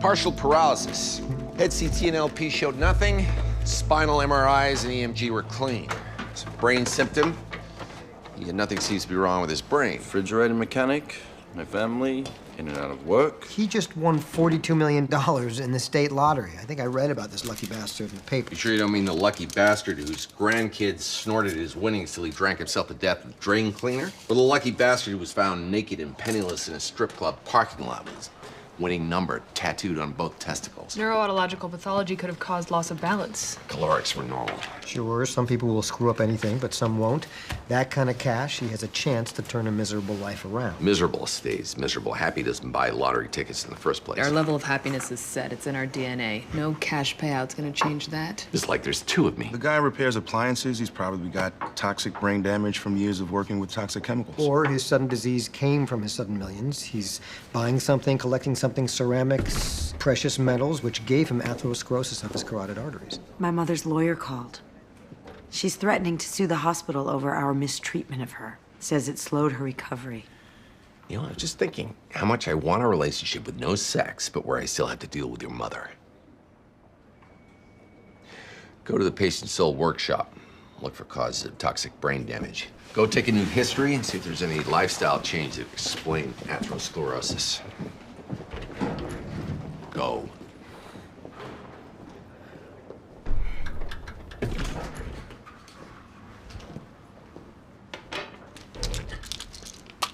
Partial paralysis. Head CT and LP showed nothing. Spinal MRIs and EMG were clean. It's a brain symptom. Yet nothing seems to be wrong with his brain. Refrigerator mechanic, my family, in and out of work. He just won $42 million in the state lottery. I think I read about this lucky bastard in the paper. You sure you don't mean the lucky bastard whose grandkids snorted his winnings till he drank himself to death with drain cleaner? Or the lucky bastard who was found naked and penniless in a strip club parking lot with his winning number tattooed on both testicles? Neuroautological pathology could have caused loss of balance. Calorics were normal. Sure, some people will screw up anything, but some won't. That kind of cash, he has a chance to turn a miserable life around. Miserable stays miserable. Happy doesn't buy lottery tickets in the first place. Our level of happiness is set. It's in our DNA. No cash payout's gonna change that. It's like there's two of me. The guy repairs appliances. He's probably got toxic brain damage from years of working with toxic chemicals. Or his sudden disease came from his sudden millions. He's buying something, collecting something, ceramics, precious metals, which gave him atherosclerosis of his carotid arteries. My mother's lawyer called. She's threatening to sue the hospital over our mistreatment of her. Says it slowed her recovery. You know, I was just thinking how much I want a relationship with no sex, but where I still have to deal with your mother. Go to the patient soul workshop. Look for causes of toxic brain damage. Go take a new history and see if there's any lifestyle change that explain atherosclerosis. Go.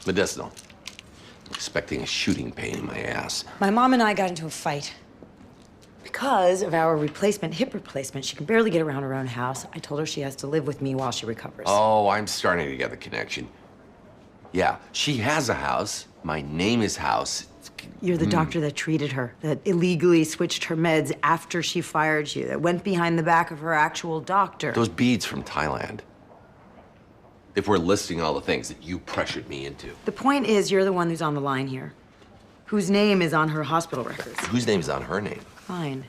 Medicinal. Expecting a shooting pain in my ass. My mom and I got into a fight. Because of our hip replacement, she can barely get around her own house. I told her she has to live with me while she recovers. Oh, I'm starting to get the connection. Yeah, she has a house. My name is House. You're the doctor that treated her, that illegally switched her meds after she fired you, that went behind the back of her actual doctor. Those beads from Thailand. If we're listing all the things that you pressured me into. The point is, you're the one who's on the line here, whose name is on her hospital records. Whose name is on her name? Fine.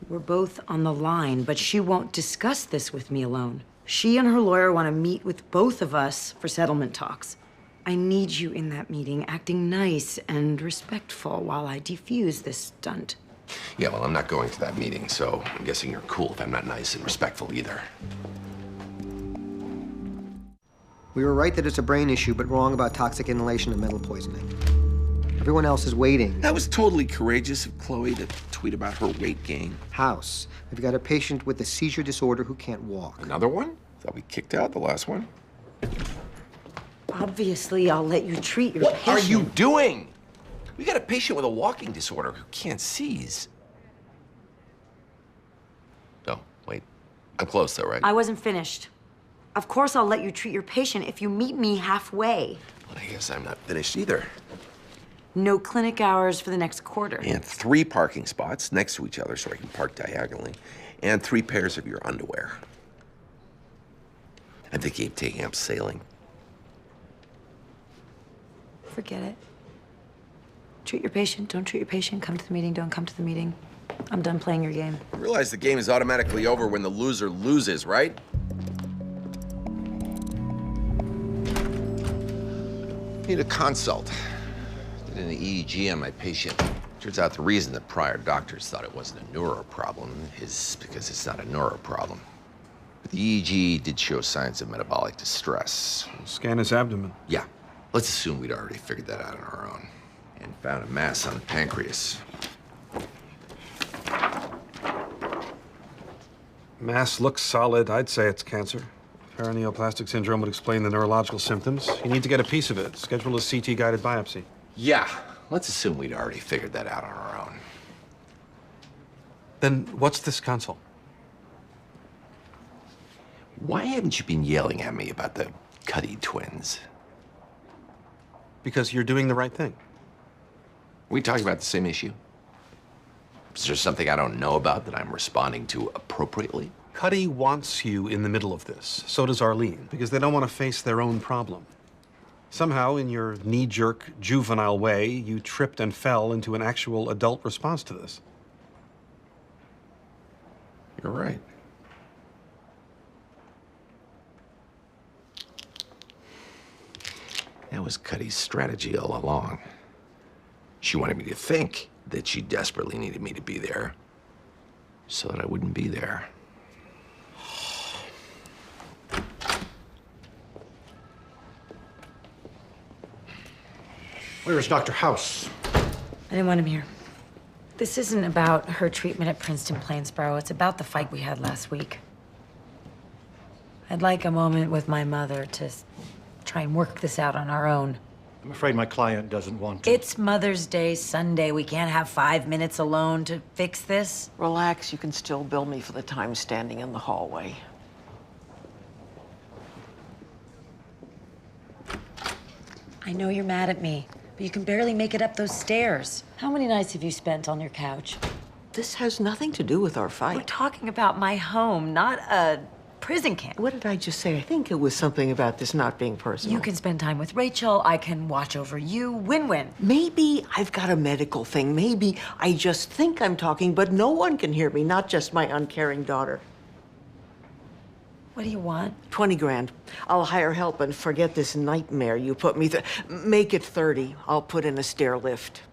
We're both on the line, but she won't discuss this with me alone. She and her lawyer want to meet with both of us for settlement talks. I need you in that meeting, acting nice and respectful while I defuse this stunt. Yeah, well, I'm not going to that meeting, so I'm guessing you're cool if I'm not nice and respectful either. We were right that it's a brain issue, but wrong about toxic inhalation and metal poisoning. Everyone else is waiting. That was totally courageous of Chloe to tweet about her weight gain. House, we've got a patient with a seizure disorder who can't walk. Another one? Thought we kicked out the last one. Obviously, I'll let you treat your patient. What are you doing? We got a patient with a walking disorder who can't seize. No, wait. I'm close though, right? I wasn't finished. Of course I'll let you treat your patient if you meet me halfway. Well, I guess I'm not finished either. No clinic hours for the next quarter. And 3 parking spots next to each other so I can park diagonally. And 3 pairs of your underwear. I'm thinking of taking up sailing. Forget it. Treat your patient, don't treat your patient. Come to the meeting, don't come to the meeting. I'm done playing your game. You realize the game is automatically over when the loser loses, right? Need a consult. Did an EEG on my patient. Turns out the reason that prior doctors thought it wasn't a neuro problem is because it's not a neuro problem. But the EEG did show signs of metabolic distress. Scan his abdomen. Yeah. Let's assume we'd already figured that out on our own. And found a mass on the pancreas. Mass looks solid. I'd say it's cancer. Paraneoplastic syndrome would explain the neurological symptoms. You need to get a piece of it. Schedule a CT-guided biopsy. Yeah. Let's assume we'd already figured that out on our own. Then what's this consult? Why haven't you been yelling at me about the Cuddy twins? Because you're doing the right thing. Are we talking about the same issue? Is there something I don't know about that I'm responding to appropriately? Cuddy wants you in the middle of this. So does Arlene, because they don't want to face their own problem. Somehow, in your knee-jerk, juvenile way, you tripped and fell into an actual adult response to this. You're right. That was Cuddy's strategy all along. She wanted me to think that she desperately needed me to be there so that I wouldn't be there. Where is Dr. House? I didn't want him here. This isn't about her treatment at Princeton-Plainsboro. It's about the fight we had last week. I'd like a moment with my mother to try and work this out on our own. I'm afraid my client doesn't want to. It's Mother's Day Sunday. We can't have 5 minutes alone to fix this. Relax, you can still bill me for the time standing in the hallway. I know you're mad at me, but you can barely make it up those stairs. How many nights have you spent on your couch? This has nothing to do with our We're fight. talking about my home, not a prison camp. What did I just say? I think it was something about this not being personal. You can spend time with Rachel. I can watch over you. Win-win. Maybe I've got a medical thing. Maybe I just think I'm talking, but no one can hear me, not just my uncaring daughter. What do you want? 20 grand. I'll hire help and forget this nightmare you put me through. Make it 30. I'll put in a stair lift.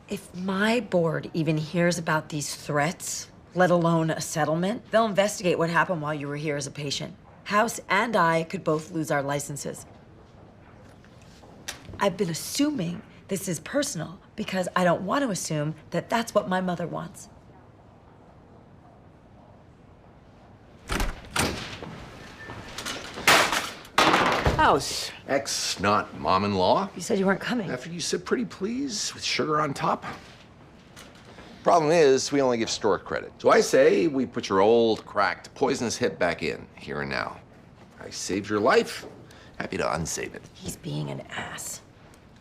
If my board even hears about these threats, let alone a settlement, they'll investigate what happened while you were here as a patient. House and I could both lose our licenses. I've been assuming this is personal because I don't want to assume that that's what my mother wants. House. Ex, not mom-in-law. You said you weren't coming. After you said pretty please with sugar on top. Problem is, we only give store credit. So I say we put your old, cracked, poisonous hip back in, here and now. I saved your life. Happy to unsave it. He's being an ass.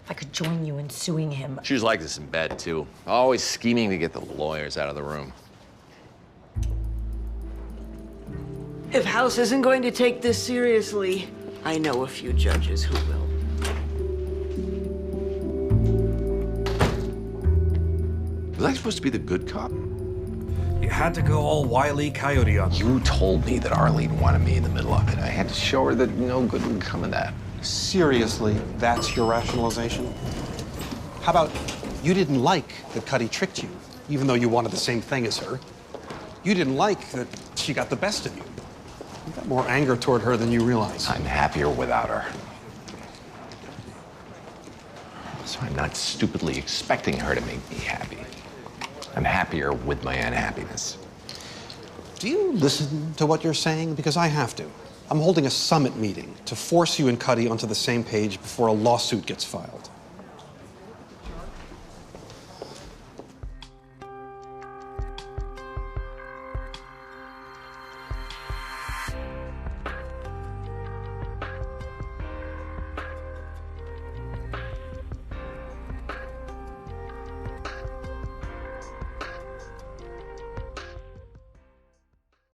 If I could join you in suing him. She was like this in bed, too. Always scheming to get the lawyers out of the room. If House isn't going to take this seriously, I know a few judges who will. Was I supposed to be the good cop? You had to go all Wile E. Coyote on me. You told me that Arlene wanted me in the middle of it. I had to show her that no good would come of that. Seriously, that's your rationalization? How about you didn't like that Cuddy tricked you, even though you wanted the same thing as her? You didn't like that she got the best of you. You got more anger toward her than you realize. I'm happier without her. So I'm not stupidly expecting her to make me happy. I'm happier with my unhappiness. Do you listen to what you're saying? Because I have to. I'm holding a summit meeting to force you and Cuddy onto the same page before a lawsuit gets filed.